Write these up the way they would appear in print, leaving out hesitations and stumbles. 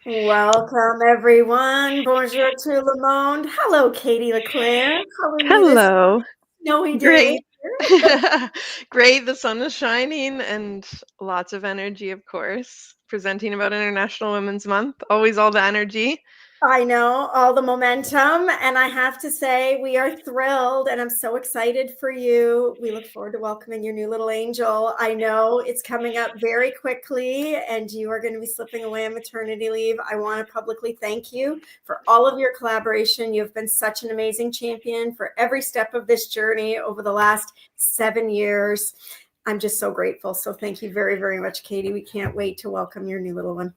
Welcome, everyone. Bonjour tout le monde. Hello, Katie Leclerc. How are you this Hello. snowy day? Great. Great. The sun is shining and lots of energy, of course. Presenting about International Women's Month. Always all the energy. I know all the momentum, and I have to say, we are thrilled, and I'm so excited for you. We look forward to welcoming your new little angel. I know it's coming up very quickly, and you are going to be slipping away on maternity leave. I want to publicly thank you for all of your collaboration. You've been such an amazing champion for every step of this journey over the last 7 years. I'm just so grateful. So thank you very, very much, Katie. We can't wait to welcome your new little one.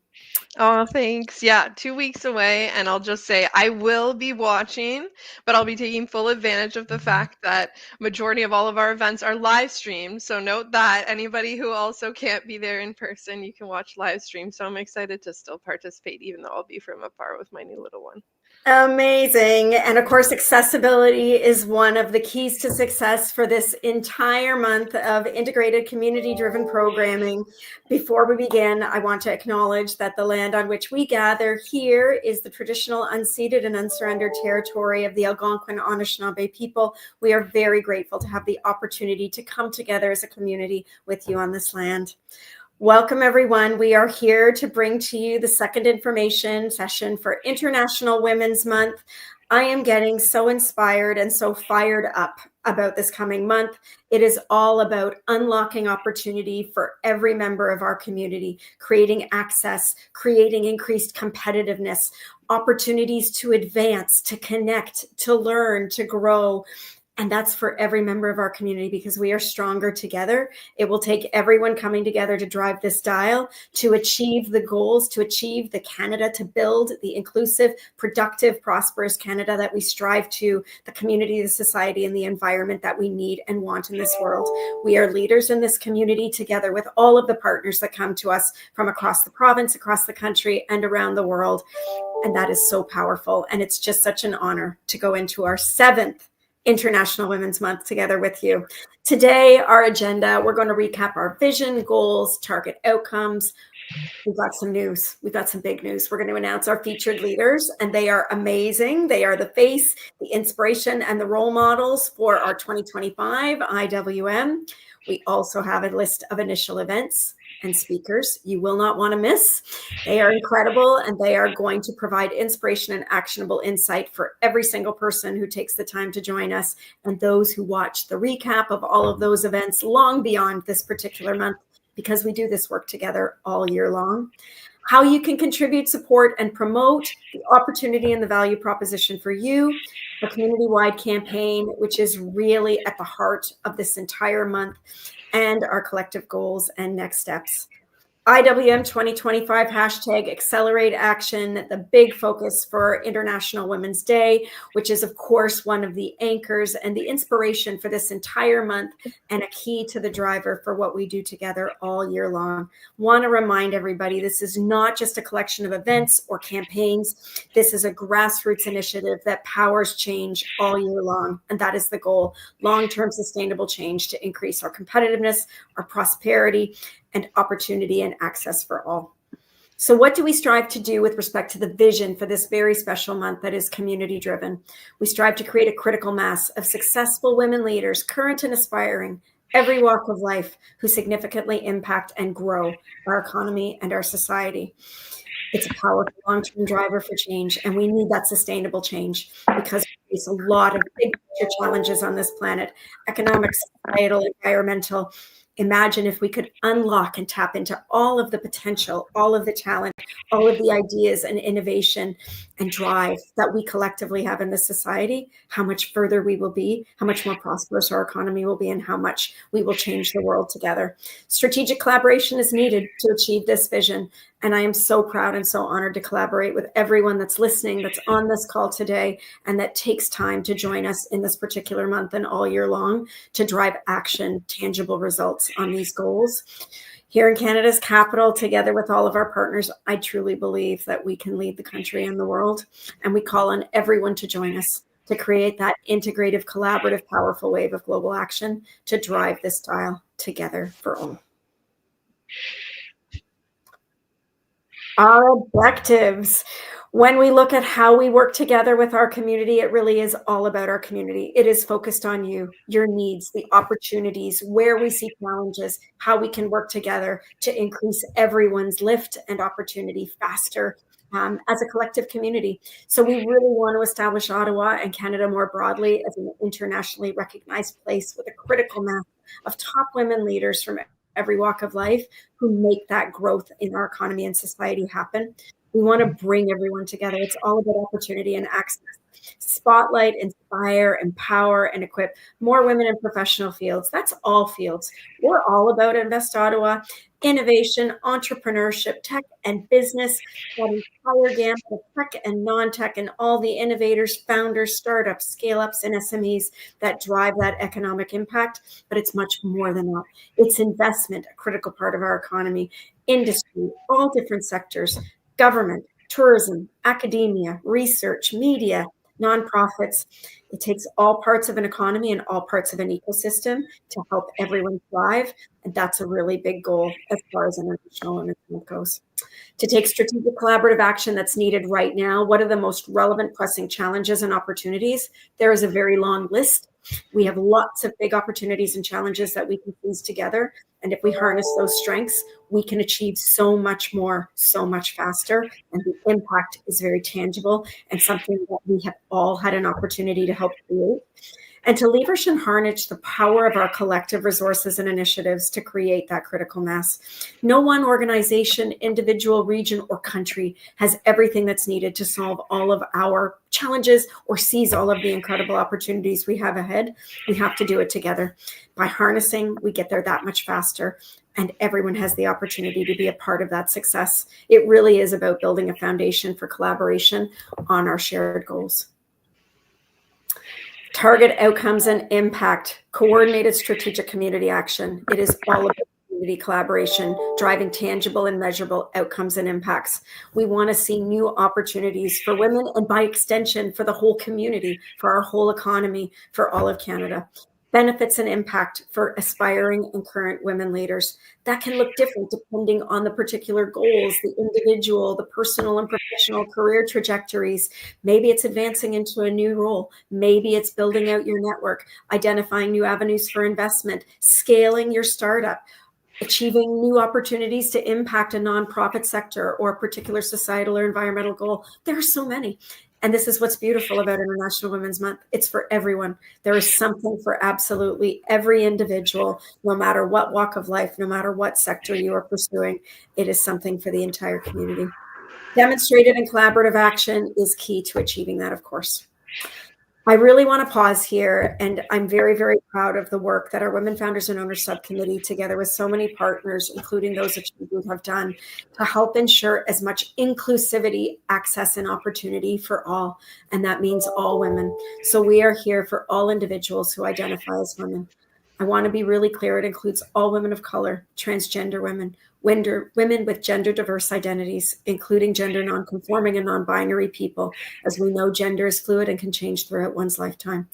Oh, thanks. Yeah, 2 weeks away. And I'll just say I will be watching, but I'll be taking full advantage of the fact that majority of all of our events are live streamed. So note that anybody who also can't be there in person, you can watch live stream. So I'm excited to still participate, even though I'll be from afar with my new little one. Amazing. And of course, accessibility is one of the keys to success for this entire month of integrated community-driven programming. Before we begin, I want to acknowledge that the land on which we gather here is the traditional unceded and unsurrendered territory of the Algonquin Anishinaabe people. We are very grateful to have the opportunity to come together as a community with you on this land. Welcome, everyone. We are here to bring to you the second information session for International Women's Month. I am getting so inspired and so fired up about this coming month. It is all about unlocking opportunity for every member of our community, creating access, creating increased competitiveness, opportunities to advance, to connect, to learn, to grow. And that's for every member of our community because we are stronger together. It will take everyone coming together to drive this dial, to achieve the goals, to achieve the Canada, to build the inclusive, productive, prosperous Canada that we strive to, the community, the society, and the environment that we need and want in this world. We are leaders in this community together with all of the partners that come to us from across the province, across the country, and around the world. And that is so powerful. And it's just such an honor to go into our 7th International Women's Month together with you. Today, our agenda, we're going to recap our vision, goals, target outcomes. We've got some news. We've got some big news. We're going to announce our featured leaders, and they are amazing. They are the face, the inspiration, and the role models for our 2025 IWM. We also have a list of initial events and speakers you will not want to miss. They are incredible, and they are going to provide inspiration and actionable insight for every single person who takes the time to join us and those who watch the recap of all of those events long beyond this particular month, because we do this work together all year long. How you can contribute, support, and promote the opportunity and the value proposition for you, a community-wide campaign, which is really at the heart of this entire month, and our collective goals and next steps. IWM 2025 hashtag accelerate action, the big focus for International Women's Day, which is, of course, one of the anchors and the inspiration for this entire month and a key to the driver for what we do together all year long. Want to remind everybody, this is not just a collection of events or campaigns. This is a grassroots initiative that powers change all year long. And that is the goal, long-term sustainable change to increase our competitiveness, our prosperity, and opportunity and access for all. So what do we strive to do with respect to the vision for this very special month that is community driven? We strive to create a critical mass of successful women leaders, current and aspiring, every walk of life, who significantly impact and grow our economy and our society. It's a powerful long-term driver for change, and we need that sustainable change because we face a lot of big picture challenges on this planet: economic, societal, environmental. Imagine if we could unlock and tap into all of the potential, all of the talent, all of the ideas and innovation and drive that we collectively have in this society, how much further we will be, how much more prosperous our economy will be, and how much we will change the world together. Strategic collaboration is needed to achieve this vision. And I am so proud and so honored to collaborate with everyone that's listening, that's on this call today, and that takes time to join us in this particular month and all year long to drive action, tangible results on these goals. Here in Canada's capital, together with all of our partners, I truly believe that we can lead the country and the world. And we call on everyone to join us to create that integrative, collaborative, powerful wave of global action to drive this dial together for all. Our objectives. When we look at how we work together with our community, it really is all about our community. It is focused on you, your needs, the opportunities, where we see challenges, how we can work together to increase everyone's lift and opportunity faster as a collective community. So we really want to establish Ottawa and Canada more broadly as an internationally recognized place with a critical mass of top women leaders from every walk of life who make that growth in our economy and society happen. We want to bring everyone together. It's all about opportunity and access. Spotlight, inspire, empower, and equip more women in professional fields. That's all fields. We're all about Invest Ottawa, innovation, entrepreneurship, tech, and business, that entire gamut of tech and non-tech, and all the innovators, founders, startups, scale-ups, and SMEs that drive that economic impact. But it's much more than that. It's investment, a critical part of our economy, industry, all different sectors, government, tourism, academia, research, media, nonprofits. It takes all parts of an economy and all parts of an ecosystem to help everyone thrive. And that's a really big goal as far as international women's goes. To take strategic collaborative action that's needed right now, what are the most relevant pressing challenges and opportunities? There is a very long list. We have lots of big opportunities and challenges that we can fuse together. And if we harness those strengths, we can achieve so much more, so much faster. And the impact is very tangible and something that we have all had an opportunity to help create. And to leverage and harness the power of our collective resources and initiatives to create that critical mass. No one organization, individual, region, or country has everything that's needed to solve all of our challenges or seize all of the incredible opportunities we have ahead. We have to do it together. By harnessing, we get there that much faster, and everyone has the opportunity to be a part of that success. It really is about building a foundation for collaboration on our shared goals. Target outcomes and impact, coordinated strategic community action. It is all about community collaboration, driving tangible and measurable outcomes and impacts. We want to see new opportunities for women and by extension for the whole community, for our whole economy, for all of Canada. Benefits and impact for aspiring and current women leaders. That can look different depending on the particular goals, the individual, the personal and professional career trajectories. Maybe it's advancing into a new role. Maybe it's building out your network, identifying new avenues for investment, scaling your startup, achieving new opportunities to impact a nonprofit sector or a particular societal or environmental goal. There are so many. And this is what's beautiful about International Women's Month. It's for everyone. There is something for absolutely every individual, no matter what walk of life, no matter what sector you are pursuing. It is something for the entire community. Demonstrated and collaborative action is key to achieving that, of course. I really want to pause here, and I'm very, very proud of the work that our Women Founders and Owners Subcommittee, together with so many partners, including those that you have done, to help ensure as much inclusivity, access, and opportunity for all. And that means all women. So we are here for all individuals who identify as women. I want to be really clear. It includes all women of color, transgender women, women with gender diverse identities, including gender nonconforming and non-binary people. As we know, gender is fluid and can change throughout one's lifetime.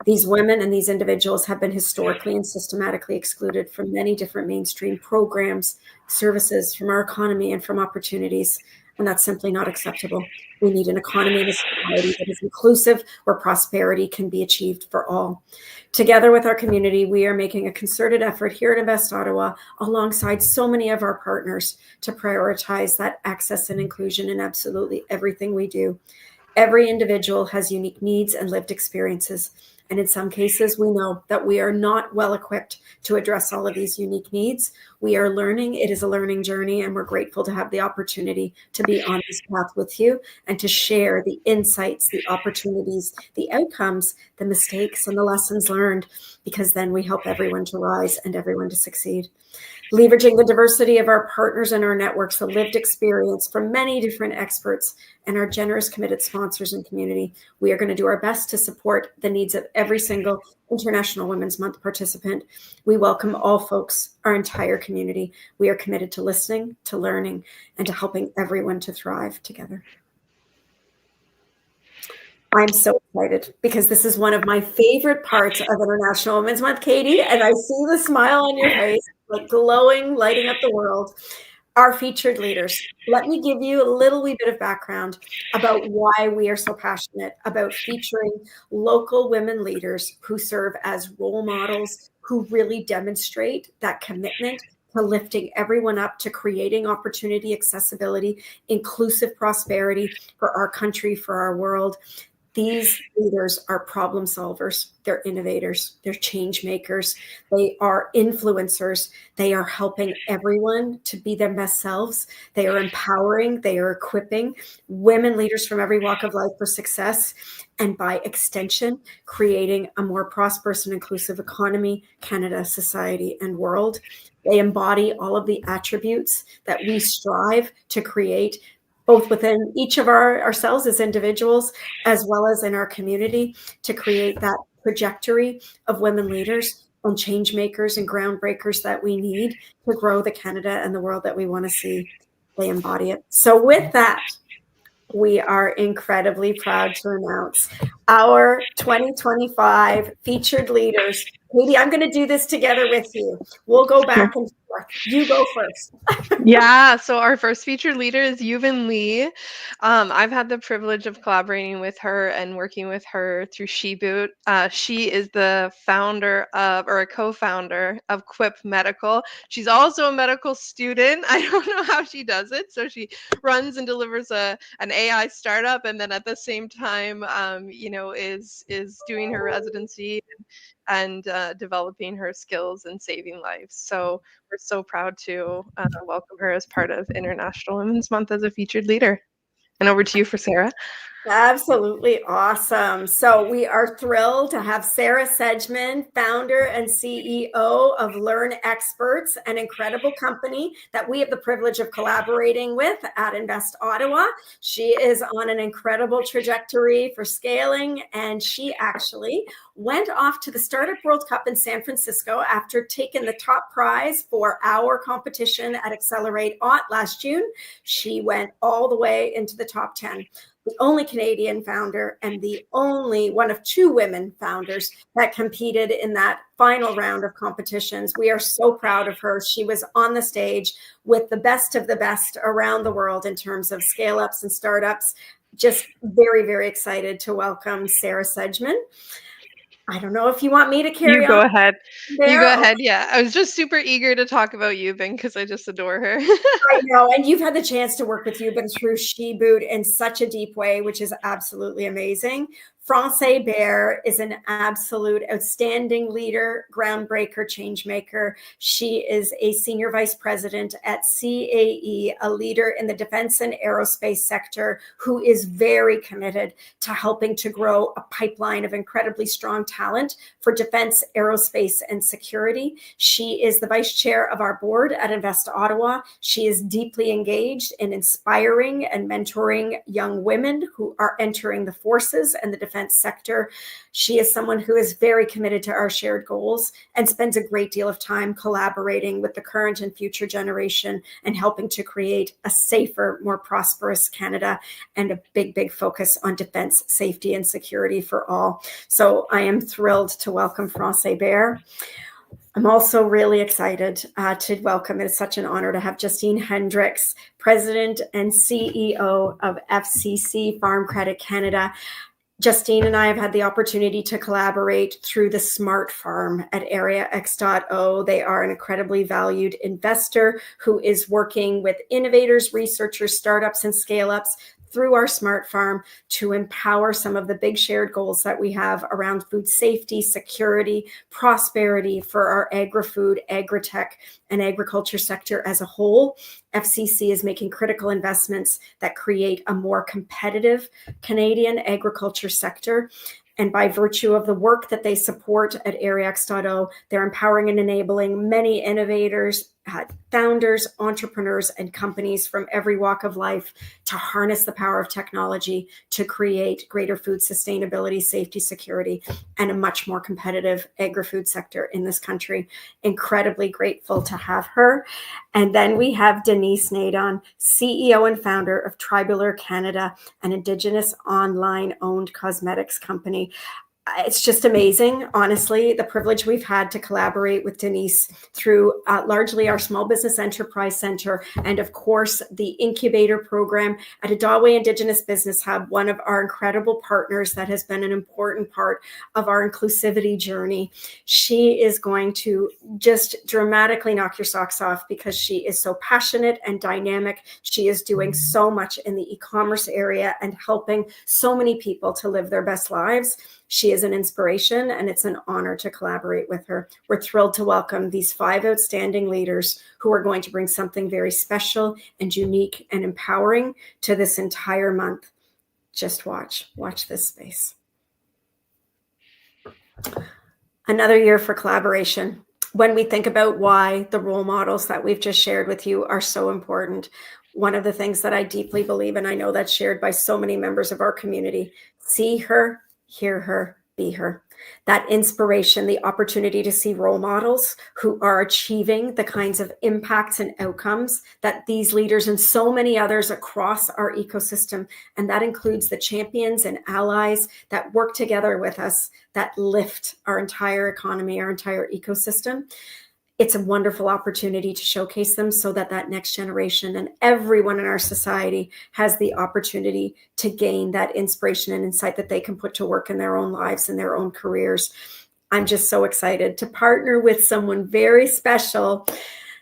These women and these individuals have been historically and systematically excluded from many different mainstream programs, services, from our economy, and from opportunities. And that's simply not acceptable. We need an economy and a society that is inclusive, where prosperity can be achieved for all. Together with our community, we are making a concerted effort here at Invest Ottawa, alongside so many of our partners, to prioritize that access and inclusion in absolutely everything we do. Every individual has unique needs and lived experiences. And in some cases, we know that we are not well equipped to address all of these unique needs. We are learning. It is a learning journey, and we're grateful to have the opportunity to be on this path with you and to share the insights, the opportunities, the outcomes, the mistakes, and the lessons learned, because then we help everyone to rise and everyone to succeed. Leveraging the diversity of our partners and our networks, the lived experience from many different experts, and our generous, committed sponsors and community, we are going to do our best to support the needs of every single International Women's Month participant. We welcome all folks, our entire community. We are committed to listening, to learning, and to helping everyone to thrive together. I'm so excited because this is one of my favorite parts of International Women's Month, Katie, and I see the smile on your face, like glowing, lighting up the world. our featured leaders. Let me give you a little wee bit of background about why we are so passionate about featuring local women leaders who serve as role models, who really demonstrate that commitment to lifting everyone up, to creating opportunity, accessibility, inclusive prosperity for our country, for our world. These leaders are problem solvers, they're innovators, they're change makers, they are influencers, they are helping everyone to be their best selves, they are empowering, they are equipping women leaders from every walk of life for success, and by extension, creating a more prosperous and inclusive economy, Canada, society, and world. They embody all of the attributes that we strive to create both within each of ourselves as individuals, as well as in our community, to create that trajectory of women leaders and change makers and groundbreakers that we need to grow the Canada and the world that we want to see. They embody it. So with that, we are incredibly proud to announce our 2025 featured leaders. Katie, I'm going to do this together with you. We'll go back and forth. You go first. Yeah, so our first featured leader is Yuvan Lee. I've had the privilege of collaborating with her and working with her through SheBoot. She is the founder of, or a co-founder of Quip Medical. She's also a medical student. I don't know how she does it. So she runs and delivers an AI startup, and then at the same time, is doing her residency and developing her skills and saving lives. So we're so proud to welcome her as part of International Women's Month as a featured leader. And over to you for Sarah. Absolutely awesome. So we are thrilled to have Sarah Sedgman, founder and CEO of Learn Experts, an incredible company that we have the privilege of collaborating with at Invest Ottawa. She is on an incredible trajectory for scaling, and she actually went off to the Startup World Cup in San Francisco after taking the top prize for our competition at Accelerate Ott last June. She went all the way into the top 10. The only Canadian founder and the only one of two women founders that competed in that final round of competitions. We are so proud of her. She was on the stage with the best of the best around the world in terms of scale ups and startups. Just very, very excited to welcome Sarah Sedgman. I don't know if you want me to carry on. You go ahead. There. You go ahead. Yeah. I was just super eager to talk about Yuban because I just adore her. I know, and you've had the chance to work with Yuban through SheBoot in such a deep way, which is absolutely amazing. Francais Bear is an absolute outstanding leader, groundbreaker, change maker. She is a senior vice president at CAE, a leader in the defense and aerospace sector who is very committed to helping to grow a pipeline of incredibly strong talent for defense, aerospace, and security. She is the vice chair of our board at Invest Ottawa. She is deeply engaged in inspiring and mentoring young women who are entering the forces and the defense sector. She is someone who is very committed to our shared goals and spends a great deal of time collaborating with the current and future generation and helping to create a safer, more prosperous Canada and a big, big focus on defense, safety, and security for all. So I am thrilled to welcome Francais Bear. I'm also really excited to welcome, it is such an honor to have Justine Hendricks, President and CEO of FCC Farm Credit Canada. Justine and I have had the opportunity to collaborate through the Smart Farm at Area X.O. They are an incredibly valued investor who is working with innovators, researchers, startups, and scale-ups through our Smart Farm to empower some of the big shared goals that we have around food safety, security, prosperity for our agri-food, agri-tech, and agriculture sector as a whole. FCC is making critical investments that create a more competitive Canadian agriculture sector. And by virtue of the work that they support at Area X.O, they're empowering and enabling many innovators, founders, entrepreneurs, and companies from every walk of life to harness the power of technology to create greater food sustainability, safety, security, and a much more competitive agri-food sector in this country. Incredibly grateful to have her. And then we have Denise Nadon, CEO and founder of Tribular Canada, an Indigenous online-owned cosmetics company. It's just amazing, honestly, the privilege we've had to collaborate with Denise through largely our Small Business Enterprise Center and, of course, the incubator program at Ottawa Indigenous Business Hub, one of our incredible partners that has been an important part of our inclusivity journey. She is going to just dramatically knock your socks off because she is so passionate and dynamic. She is doing so much in the e-commerce area and helping so many people to live their best lives. She is an inspiration, and it's an honor to collaborate with her. We're thrilled to welcome these 5 outstanding leaders who are going to bring something very special and unique and empowering to this entire month. Just watch this space. Another year for collaboration. When we think about why the role models that we've just shared with you are so important, one of the things that I deeply believe, and I know that's shared by so many members of our community, see her, hear her, be her. That inspiration, the opportunity to see role models who are achieving the kinds of impacts and outcomes that these leaders and so many others across our ecosystem, and that includes the champions and allies that work together with us, that lift our entire economy, our entire ecosystem. It's a wonderful opportunity to showcase them so that that next generation and everyone in our society has the opportunity to gain that inspiration and insight that they can put to work in their own lives and their own careers. I'm just so excited to partner with someone very special.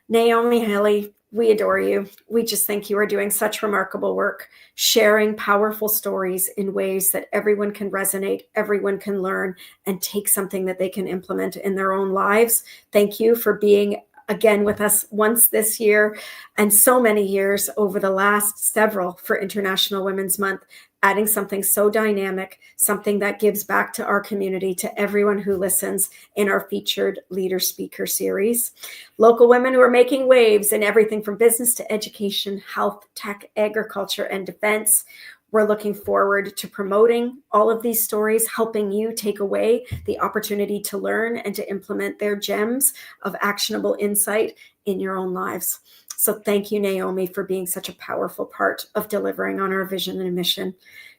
Naomi Haley, we adore you. We just think you are doing such remarkable work, sharing powerful stories in ways that everyone can resonate, everyone can learn, and take something that they can implement in their own lives. Thank you for being again with us once this year and so many years over the last several for International Women's Month, adding something so dynamic, something that gives back to our community, to everyone who listens in our featured leader speaker series. Local women who are making waves in everything from business to education, health, tech, agriculture, and defense. We're looking forward to promoting all of these stories, helping you take away the opportunity to learn and to implement their gems of actionable insight in your own lives. So thank you, Naomi, for being such a powerful part of delivering on our vision and mission.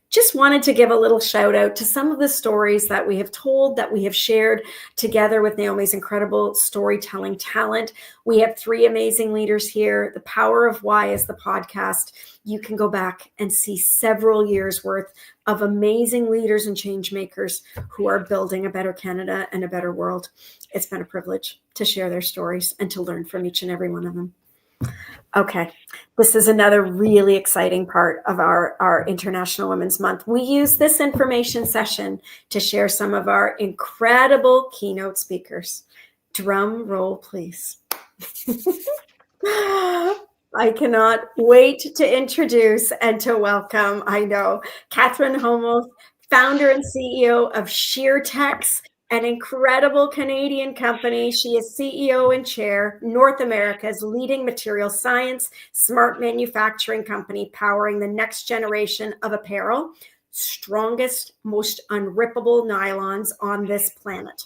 Just wanted to give a little shout out to some of the stories that we have told, that we have shared together with Naomi's incredible storytelling talent. We have 3 amazing leaders here. The Power of Why is the podcast. You can go back and see several years worth of amazing leaders and change makers who are building a better Canada and a better world. It's been a privilege to share their stories and to learn from each and every one of them. Okay, this is another really exciting part of our International Women's Month. We use this information session to share some of our incredible keynote speakers. Drum roll, please. I cannot wait to introduce and to welcome, I know, Catherine Homoth, founder and CEO of SheerTex, an incredible Canadian company. She is CEO and chair, North America's leading material science, smart manufacturing company, powering the next generation of apparel, strongest, most unrippable nylons on this planet.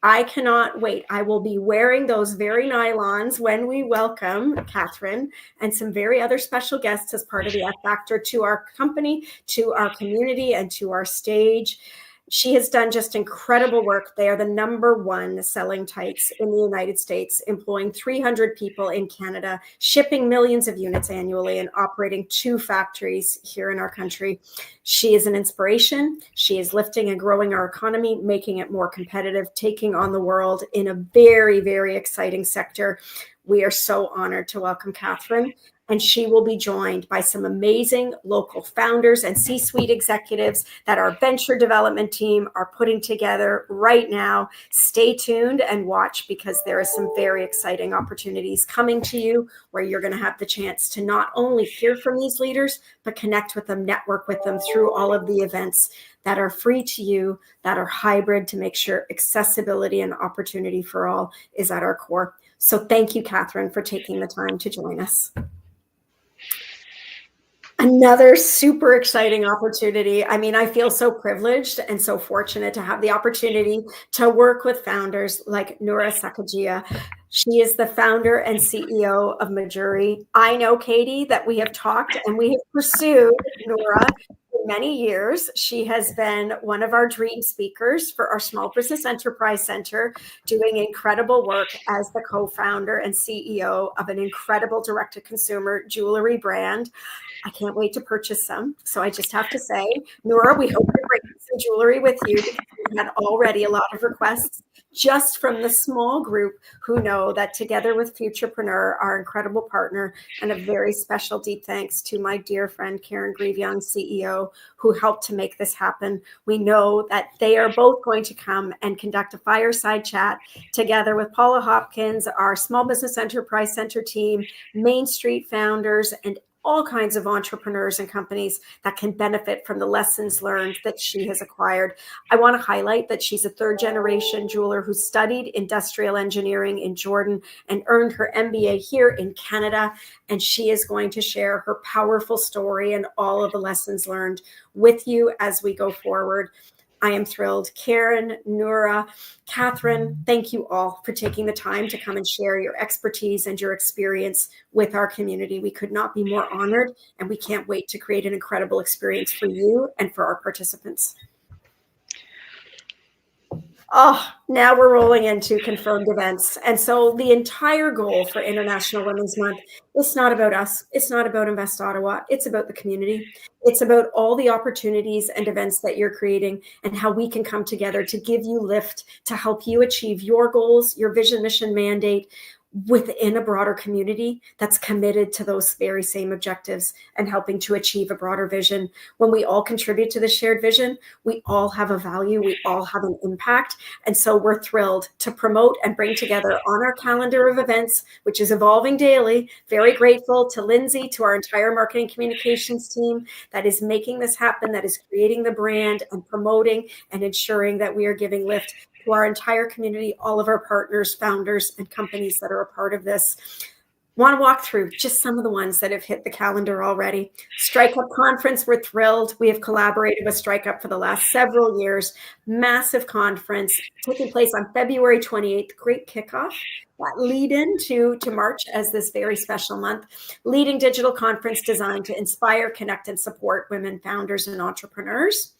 I cannot wait. I will be wearing those very nylons when we welcome Catherine and some very other special guests as part of the F Factor to our company, to our community, and to our stage. She has done just incredible work. They are the #1 selling tights in the United States, employing 300 people in Canada, shipping millions of units annually, and operating 2 factories here in our country. She is an inspiration. She is lifting and growing our economy, making it more competitive, taking on the world in a very, very exciting sector. We are so honored to welcome Catherine. And she will be joined by some amazing local founders and C-suite executives that our venture development team are putting together right now. Stay tuned and watch, because there are some very exciting opportunities coming to you where you're going to have the chance to not only hear from these leaders, but connect with them, network with them through all of the events that are free to you, that are hybrid, to make sure accessibility and opportunity for all is at our core. So thank you, Catherine, for taking the time to join us. Another super exciting opportunity. I mean, I feel so privileged and so fortunate to have the opportunity to work with founders like Noura Sakajia. She is the founder and CEO of Majuri. I know, Katie, that we have talked and we have pursued Noura for many years. She has been one of our dream speakers for our Small Business Enterprise Center, doing incredible work as the co-founder and CEO of an incredible direct-to-consumer jewelry brand. I can't wait to purchase some. So I just have to say, Nora, we hope to bring some jewelry with you, because we've had already a lot of requests just from the small group who know that together with Futurepreneur, our incredible partner, and a very special deep thanks to my dear friend Karen Grieve-Young, CEO, who helped to make this happen. We know that they are both going to come and conduct a fireside chat together with Paula Hopkins, our Small Business Enterprise Center team, Main Street founders, and all kinds of entrepreneurs and companies that can benefit from the lessons learned that she has acquired. I want to highlight that she's a third-generation jeweler who studied industrial engineering in Jordan and earned her MBA here in Canada, and she is going to share her powerful story and all of the lessons learned with you as we go forward. I am thrilled. Karen, Noura, Catherine, thank you all for taking the time to come and share your expertise and your experience with our community. We could not be more honored, and we can't wait to create an incredible experience for you and for our participants. Oh, now we're rolling into confirmed events. And so the entire goal for International Women's Month, it's not about us. It's not about Invest Ottawa. It's about the community. It's about all the opportunities and events that you're creating and how we can come together to give you lift, to help you achieve your goals, your vision, mission, mandate within a broader community that's committed to those very same objectives and helping to achieve a broader vision. When we all contribute to the shared vision, we all have a value, we all have an impact. And so we're thrilled to promote and bring together on our calendar of events, which is evolving daily. Very grateful to Lindsay, to our entire marketing communications team that is making this happen, that is creating the brand and promoting and ensuring that we are giving lift to our entire community, all of our partners, founders, and companies that are a part of this. Want to walk through just some of the ones that have hit the calendar already. Strike Up Conference, we're thrilled. We have collaborated with Strike Up for the last several years. Massive conference taking place on February 28th. Great kickoff. That lead into March as this very special month. Leading digital conference designed to inspire, connect, and support women founders and entrepreneurs.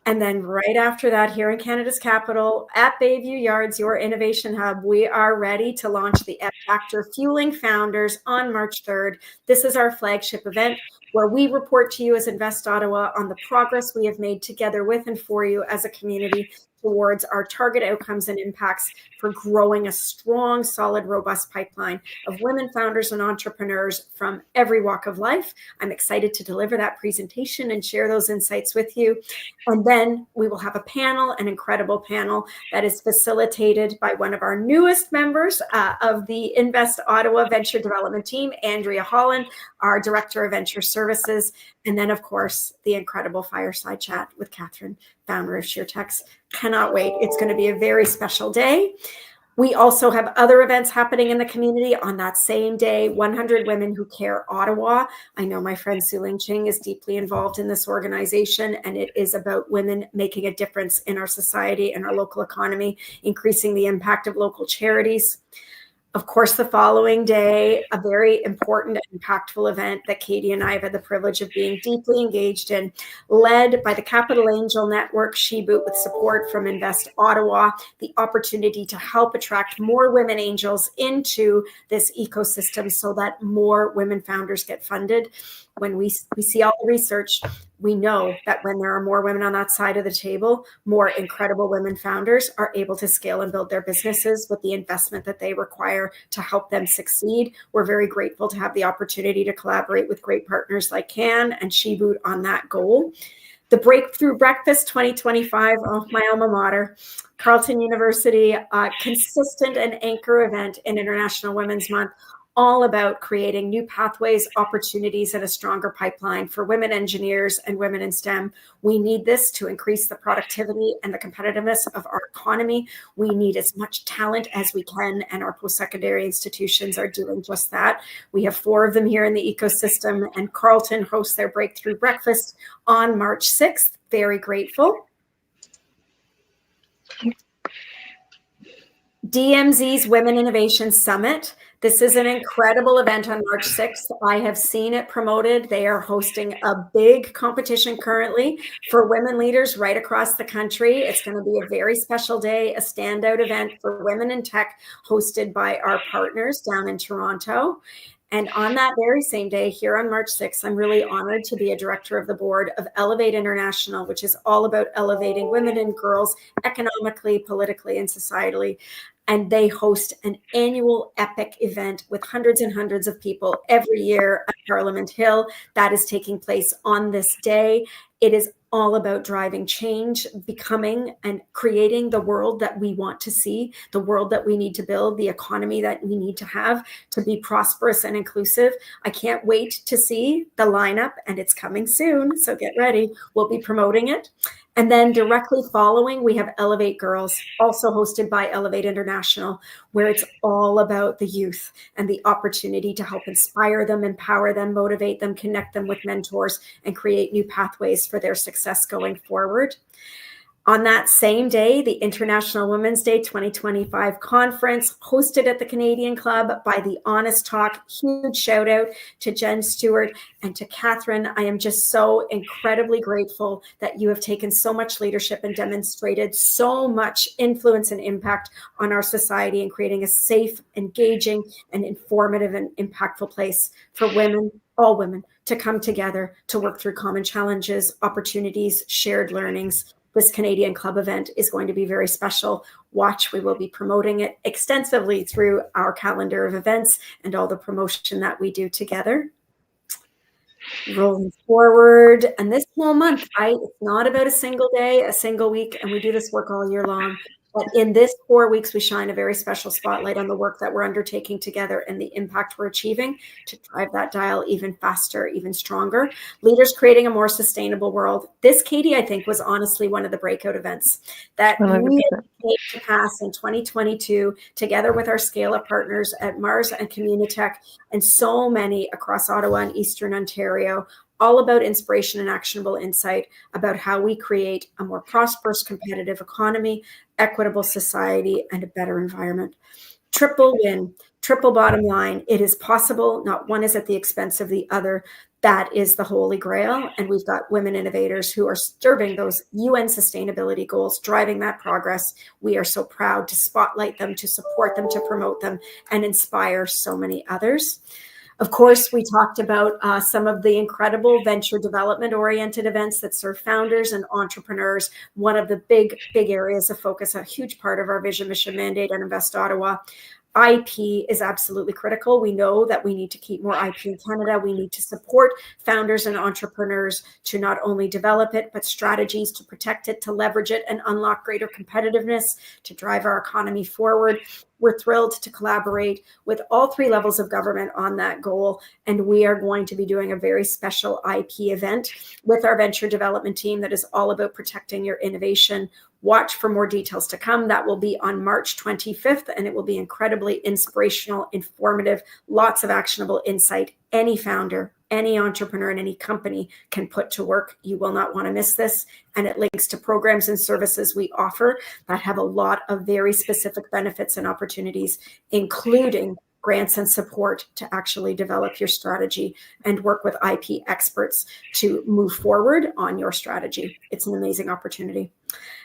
And then right after that, here in Canada's capital, at Bayview Yards, your innovation hub, we are ready to launch the F Factor Fueling Founders on March 3rd. This is our flagship event where we report to you as Invest Ottawa on the progress we have made together with and for you as a community towards our target outcomes and impacts for growing a strong, solid, robust pipeline of women founders and entrepreneurs from every walk of life. I'm excited to deliver that presentation and share those insights with you. And then we will have a panel, an incredible panel that is facilitated by one of our newest members of the Invest Ottawa Venture Development Team, Andrea Holland, our Director of Venture Services. And then, of course, the incredible fireside chat with Catherine, founder of SheerTex. Cannot wait. It's going to be a very special day. We also have other events happening in the community on that same day. 100 Women Who Care Ottawa. I know my friend Su-Ling Ching is deeply involved in this organization, and it is about women making a difference in our society and our local economy, increasing the impact of local charities. Of course, the following day, a very important and impactful event that Katie and I have had the privilege of being deeply engaged in, led by the Capital Angel Network, SheBoot, with support from Invest Ottawa, the opportunity to help attract more women angels into this ecosystem so that more women founders get funded. When we see all the research, we know that when there are more women on that side of the table, more incredible women founders are able to scale and build their businesses with the investment that they require to help them succeed. We're very grateful to have the opportunity to collaborate with great partners like CAN and SheBoot on that goal. The Breakthrough Breakfast 2025, oh, my alma mater, Carleton University, consistent and anchor event in International Women's Month, all about creating new pathways, opportunities, and a stronger pipeline for women engineers and women in STEM. We need this to increase the productivity and the competitiveness of our economy. We need as much talent as we can, and our post-secondary institutions are doing just that. We have 4 of them here in the ecosystem, and Carleton hosts their Breakthrough Breakfast on March 6th. Very grateful. DMZ's Women Innovation Summit. This is an incredible event on March 6th. I have seen it promoted. They are hosting a big competition currently for women leaders right across the country. It's going to be a very special day, a standout event for women in tech hosted by our partners down in Toronto. And on that very same day, here on March 6th, I'm really honored to be a director of the board of Elevate International, which is all about elevating women and girls economically, politically, and societally. And they host an annual epic event with hundreds and hundreds of people every year at Parliament Hill. That is taking place on this day. It is all about driving change, becoming and creating the world that we want to see, the world that we need to build, the economy that we need to have to be prosperous and inclusive. I can't wait to see the lineup, and it's coming soon, so get ready. We'll be promoting it. And then directly following, we have Elevate Girls, also hosted by Elevate International, where it's all about the youth and the opportunity to help inspire them, empower them, motivate them, connect them with mentors, and create new pathways for their success going forward. On that same day, the International Women's Day 2025 conference hosted at the Canadian Club by the Honest Talk. Huge shout out to Jen Stewart and to Catherine. I am just so incredibly grateful that you have taken so much leadership and demonstrated so much influence and impact on our society in creating a safe, engaging, and informative and impactful place for women, all women, to come together to work through common challenges, opportunities, shared learnings. This Canadian Club event is going to be very special. Watch, we will be promoting it extensively through our calendar of events and all the promotion that we do together. Rolling forward, and this whole month, right? It's not about a single day, a single week, and we do this work all year long. But in this 4 weeks, we shine a very special spotlight on the work that we're undertaking together and the impact we're achieving to drive that dial even faster, even stronger. Leaders creating a more sustainable world. This, Katie, I think, was honestly one of the breakout events that 100%. really came to pass in 2022, together with our scale-up partners at Mars and Communitech and so many across Ottawa and Eastern Ontario, all about inspiration and actionable insight about how we create a more prosperous, competitive economy, equitable society, and a better environment. Triple win, triple bottom line. It is possible. Not one is at the expense of the other. That is the holy grail. And we've got women innovators who are serving those UN sustainability goals, driving that progress. We are so proud to spotlight them, to support them, to promote them, and inspire so many others. Of course, we talked about some of the incredible venture development oriented events that serve founders and entrepreneurs. One of the big areas of focus, a huge part of our vision, mission, mandate, and Invest Ottawa. IP is absolutely critical. We know that we need to keep more IP in Canada. We need to support founders and entrepreneurs to not only develop it, but strategies to protect it, to leverage it, and unlock greater competitiveness to drive our economy forward. We're thrilled to collaborate with all 3 levels of government on that goal. And we are going to be doing a very special IP event with our venture development team that is all about protecting your innovation. Watch for more details to come. That will be on March 25th, and it will be incredibly inspirational, informative, lots of actionable insight. Any founder, any entrepreneur, and any company can put to work. You will not want to miss this. And it links to programs and services we offer that have a lot of very specific benefits and opportunities, including grants and support to actually develop your strategy and work with IP experts to move forward on your strategy. It's an amazing opportunity.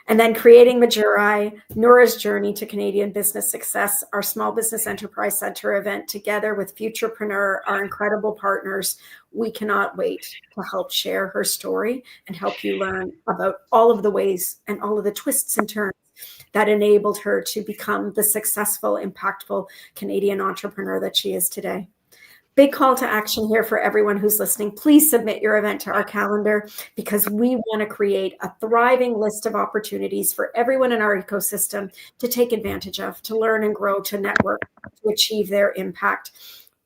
And then creating Majurai, Noura's journey to Canadian business success, our Small Business Enterprise Center event together with Futurepreneur, our incredible partners. We cannot wait to help share her story and help you learn about all of the ways and all of the twists and turns that enabled her to become the successful, impactful Canadian entrepreneur that she is today. Big call to action here for everyone who's listening. Please submit your event to our calendar because we want to create a thriving list of opportunities for everyone in our ecosystem to take advantage of, to learn and grow, to network, to achieve their impact.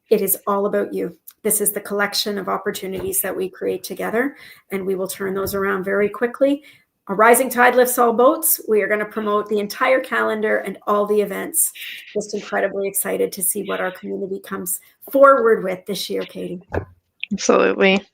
It is all about you. This is the collection of opportunities that we create together, and we will turn those around very quickly. A rising tide lifts all boats. We are going to promote the entire calendar and all the events. Just incredibly excited to see what our community comes forward with this year, Katie. Absolutely.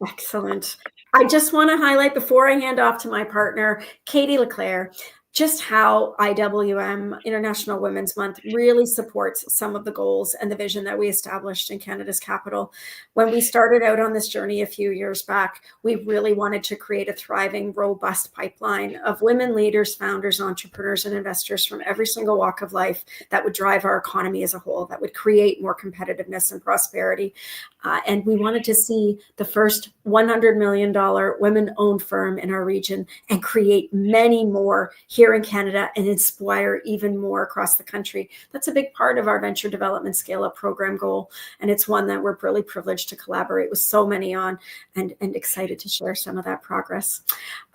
Excellent. I just want to highlight before I hand off to my partner, Katie Leclerc, just how IWM, International Women's Month, really supports some of the goals and the vision that we established in Canada's capital. When we started out on this journey a few years back, we really wanted to create a thriving, robust pipeline of women leaders, founders, entrepreneurs, and investors from every single walk of life that would drive our economy as a whole, that would create more competitiveness and prosperity. And we wanted to see the first $100 million women-owned firm in our region and create many more here in Canada and inspire even more across the country. That's a big part of our venture development scale-up program goal, and it's one that we're really privileged to collaborate with so many on, and excited to share some of that progress.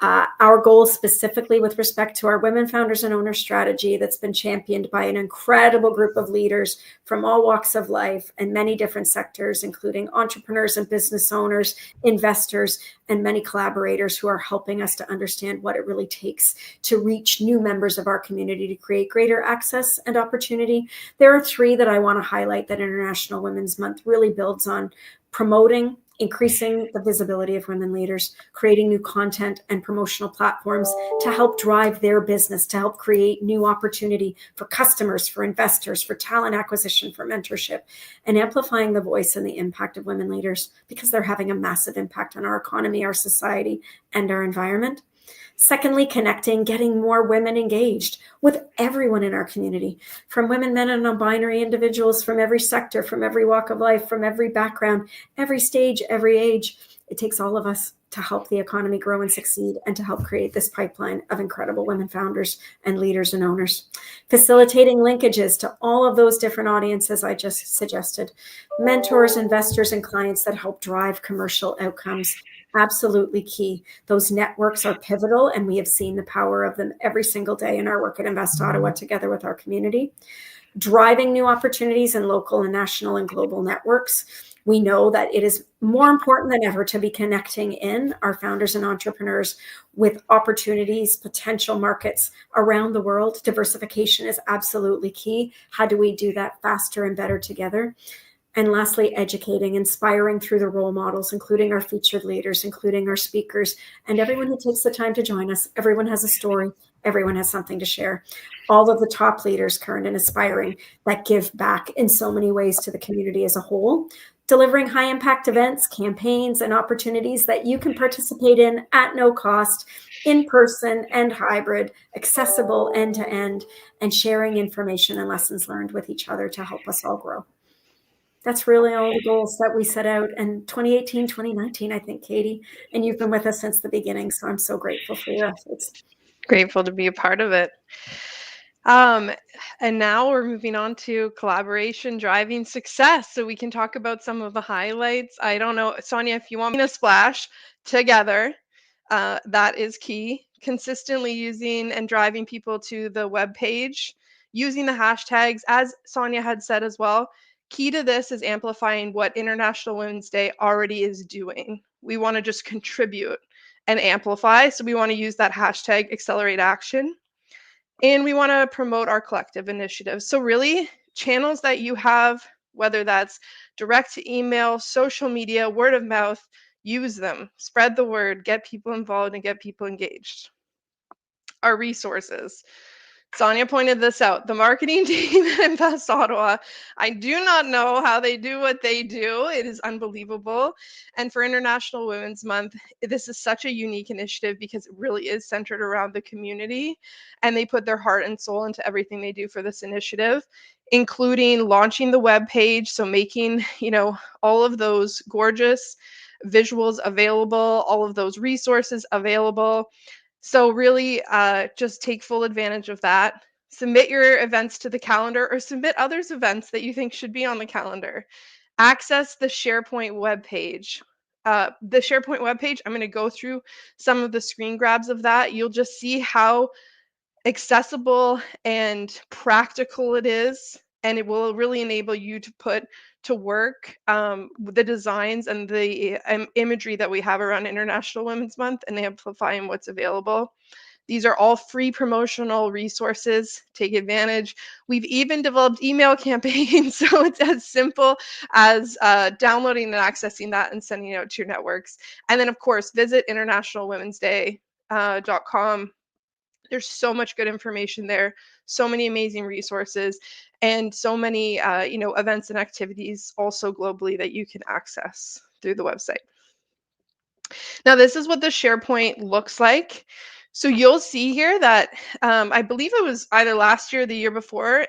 Our goal specifically with respect to our Women Founders and Owners strategy that's been championed by an incredible group of leaders from all walks of life and many different sectors, including entrepreneurs and business owners, investors, and many collaborators who are helping us to understand what it really takes to reach new members of our community to create greater access and opportunity. There are three that I want to highlight that International Women's Month really builds on: promoting, increasing the visibility of women leaders, creating new content and promotional platforms to help drive their business, to help create new opportunity for customers, for investors, for talent acquisition, for mentorship, and amplifying the voice and the impact of women leaders because they're having a massive impact on our economy, our society, and our environment. Secondly, connecting, getting more women engaged with everyone in our community, from women, men, and non-binary individuals from every sector, from every walk of life, from every background, every stage, every age. It takes all of us to help the economy grow and succeed and to help create this pipeline of incredible women founders and leaders and owners. Facilitating linkages to all of those different audiences I just suggested. Mentors, investors, and clients that help drive commercial outcomes. Absolutely key. Those networks are pivotal, and we have seen the power of them every single day in our work at Invest Ottawa together with our community. Driving new opportunities in local and national and global networks. We know that it is more important than ever to be connecting in our founders and entrepreneurs with opportunities, potential markets around the world. Diversification is absolutely key. How do we do that faster and better together? And lastly, educating, inspiring through the role models, including our featured leaders, including our speakers, and everyone who takes the time to join us. Everyone has a story. Everyone has something to share. All of the top leaders, current and aspiring, that give back in so many ways to the community as a whole, delivering high impact events, campaigns, and opportunities that you can participate in at no cost, in person and hybrid, accessible end to end, and sharing information and lessons learned with each other to help us all grow. That's really all the goals that we set out in 2018, 2019, I think, Katie. And you've been with us since the beginning, so I'm so grateful for your efforts. Grateful to be a part of it. And now we're moving on to collaboration driving success. So we can talk about some of the highlights. I don't know, Sonia, if you want me to splash together, that is key. Consistently using and driving people to the web page, using the hashtags, as Sonia had said as well. Key to this is amplifying what International Women's Day already is doing. We want to just contribute and amplify. So we want to use that hashtag accelerate action. And we want to promote our collective initiatives. So really, channels that you have, whether that's direct to email, social media, word of mouth, use them. Spread the word, get people involved, and get people engaged. Our resources. Sonia pointed this out. The marketing team at Invest Ottawa, I do not know how they do what they do. It is unbelievable. And for International Women's Month, this is such a unique initiative because it really is centered around the community. And they put their heart and soul into everything they do for this initiative, including launching the web page. So making, all of those gorgeous visuals available, all of those resources available. So really just take full advantage of that. Submit your events to the calendar or submit others' events that you think should be on the calendar. Access the SharePoint webpage. The SharePoint webpage, I'm going to go through some of the screen grabs of that. You'll just see how accessible and practical it is, and it will really enable you to put to work the designs and the imagery that we have around International Women's Month and amplifying what's available. These are all free promotional resources. Take advantage. We've even developed email campaigns, so it's as simple as downloading and accessing that and sending it out to your networks. And then, of course, visit internationalwomensday.com There's so much good information there, so many amazing resources, and so many events and activities also globally that you can access through the website. Now, this is what the SharePoint looks like. So you'll see here that I believe it was either last year or the year before,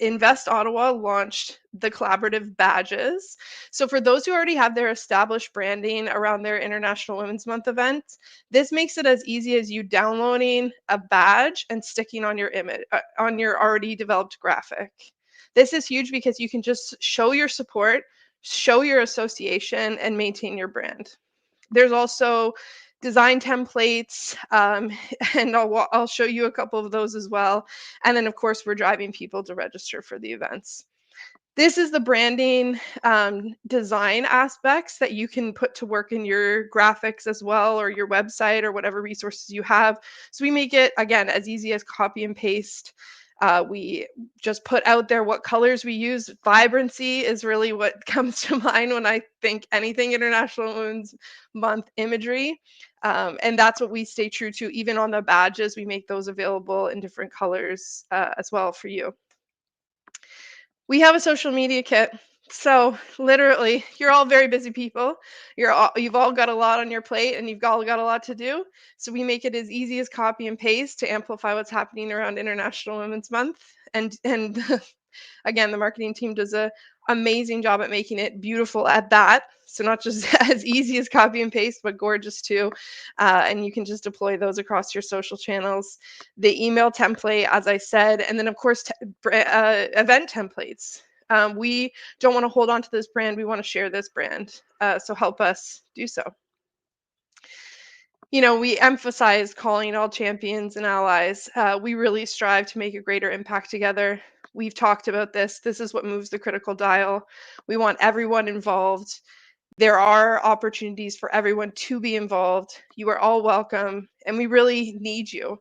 Invest Ottawa launched the collaborative badges. So for those who already have their established branding around their International Women's Month event, this makes it as easy as you downloading a badge and sticking on your image, on your already developed graphic. This is huge because you can just show your support, show your association, and maintain your brand. There's also design templates, and I'll show you a couple of those as well. And then, of course, we're driving people to register for the events. This is the branding design aspects that you can put to work in your graphics as well, or your website, or whatever resources you have. So we make it, again, as easy as copy and paste. We just put out there what colors we use. Vibrancy is really what comes to mind when I think anything International Women's Month imagery. And that's what we stay true to. Even on the badges, we make those available in different colors as well for you. We have a social media kit. So literally, you're all very busy people. You've all got a lot on your plate, and you've all got a lot to do. So we make it as easy as copy and paste to amplify what's happening around International Women's Month. And again, the marketing team does an amazing job at making it beautiful at that. So not just as easy as copy and paste, but gorgeous too. And you can just deploy those across your social channels. The email template, as I said, and then of course, event templates. We don't want to hold on to this brand. We want to share this brand. So help us do so. We emphasize calling all champions and allies. We really strive to make a greater impact together. We've talked about this. This is what moves the critical dial. We want everyone involved. There are opportunities for everyone to be involved. You are all welcome, and we really need you.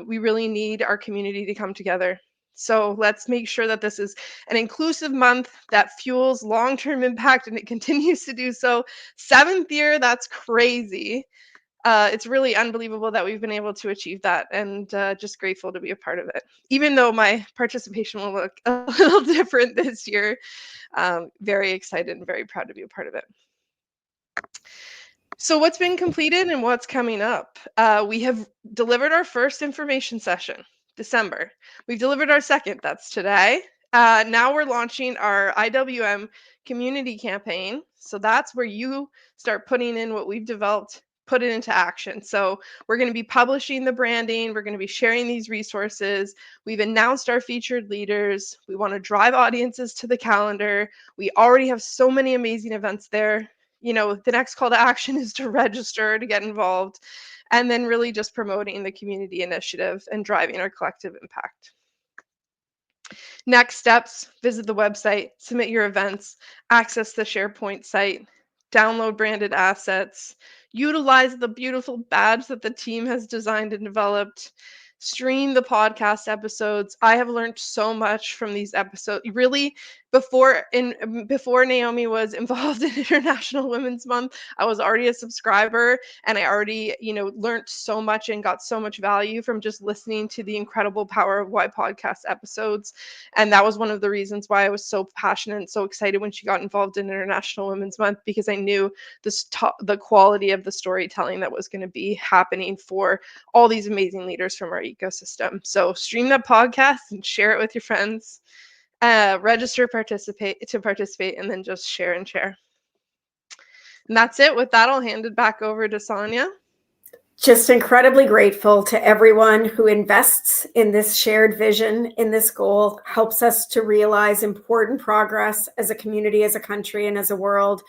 We really need our community to come together. So let's make sure that this is an inclusive month that fuels long-term impact, and it continues to do so. 7th year, that's crazy. It's really unbelievable that we've been able to achieve that, and just grateful to be a part of it. Even though my participation will look a little different this year, very excited and very proud to be a part of it. So what's been completed and what's coming up? We have delivered our first information session, December. We've delivered our second, that's today. Now we're launching our IWM community campaign. So that's where you start putting in what we've developed, put it into action. So we're going to be publishing the branding. We're going to be sharing these resources. We've announced our featured leaders. We want to drive audiences to the calendar. We already have so many amazing events there. The next call to action is to register, to get involved, and then really just promoting the community initiative and driving our collective impact. Next steps, visit the website, submit your events, access the SharePoint site, download branded assets, utilize the beautiful badge that the team has designed and developed, stream the podcast episodes. I have learned so much from these episodes. Really, before Naomi was involved in International Women's Month, I was already a subscriber, and I already, learned so much and got so much value from just listening to the incredible Power of Why podcast episodes. And that was one of the reasons why I was so passionate and so excited when she got involved in International Women's Month, because I knew the quality of the storytelling that was going to be happening for all these amazing leaders from our ecosystem. So stream that podcast and share it with your friends. Register, participate, and then just share and share. And that's it. With that, I'll hand it back over to Sonia. Just incredibly grateful to everyone who invests in this shared vision, in this goal, helps us to realize important progress as a community, as a country, and as a world.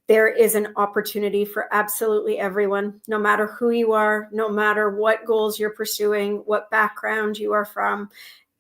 There is an opportunity for absolutely everyone, no matter who you are, no matter what goals you're pursuing, what background you are from.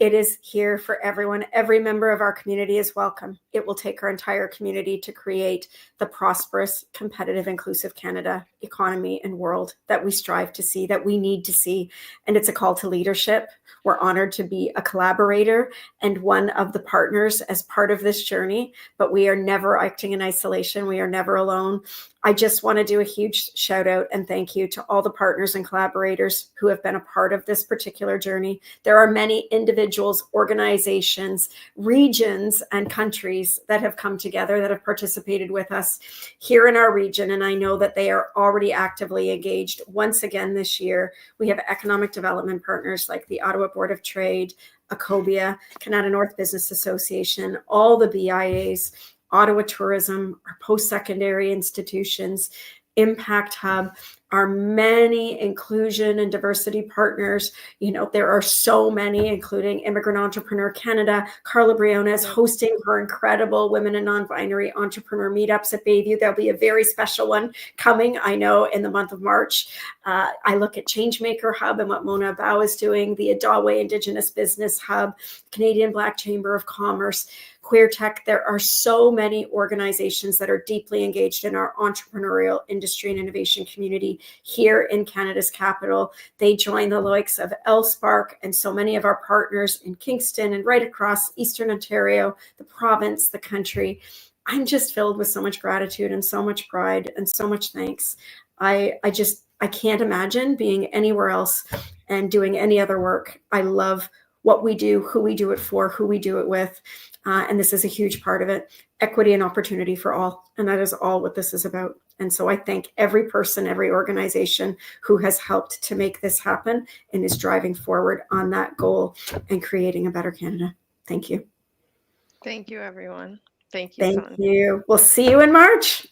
It is here for everyone. Every member of our community is welcome. It will take our entire community to create the prosperous, competitive, inclusive Canada economy and world that we strive to see, that we need to see. And it's a call to leadership. We're honored to be a collaborator and one of the partners as part of this journey, but we are never acting in isolation. We are never alone. I just want to do a huge shout out and thank you to all the partners and collaborators who have been a part of this particular journey. There are many individuals, organizations, regions, and countries that have come together, that have participated with us here in our region. And I know that they are already actively engaged. Once again this year, we have economic development partners like the Ottawa Board of Trade, Acobia, Canada North Business Association, all the BIAs, Ottawa Tourism, our post-secondary institutions, Impact Hub, our many inclusion and diversity partners. You know, there are so many, including Immigrant Entrepreneur Canada. Carla Briones hosting her incredible Women and Non-Binary Entrepreneur Meetups at Bayview. There'll be a very special one coming, I know, in the month of March. I look at Changemaker Hub and what Mona Bao is doing, the Adawe Indigenous Business Hub, Canadian Black Chamber of Commerce, Queer Tech. There are so many organizations that are deeply engaged in our entrepreneurial industry and innovation community here in Canada's capital. They join the likes of LSpark and so many of our partners in Kingston and right across Eastern Ontario, the province, the country. I'm just filled with so much gratitude and so much pride and so much thanks. I can't imagine being anywhere else and doing any other work. I love what we do, who we do it for, who we do it with. And this is a huge part of it. Equity and opportunity for all. And that is all what this is about. And so I thank every person, every organization who has helped to make this happen and is driving forward on that goal and creating a better Canada. Thank you. Thank you, everyone. Thank you, Thank Sonia. you. We'll see you in March.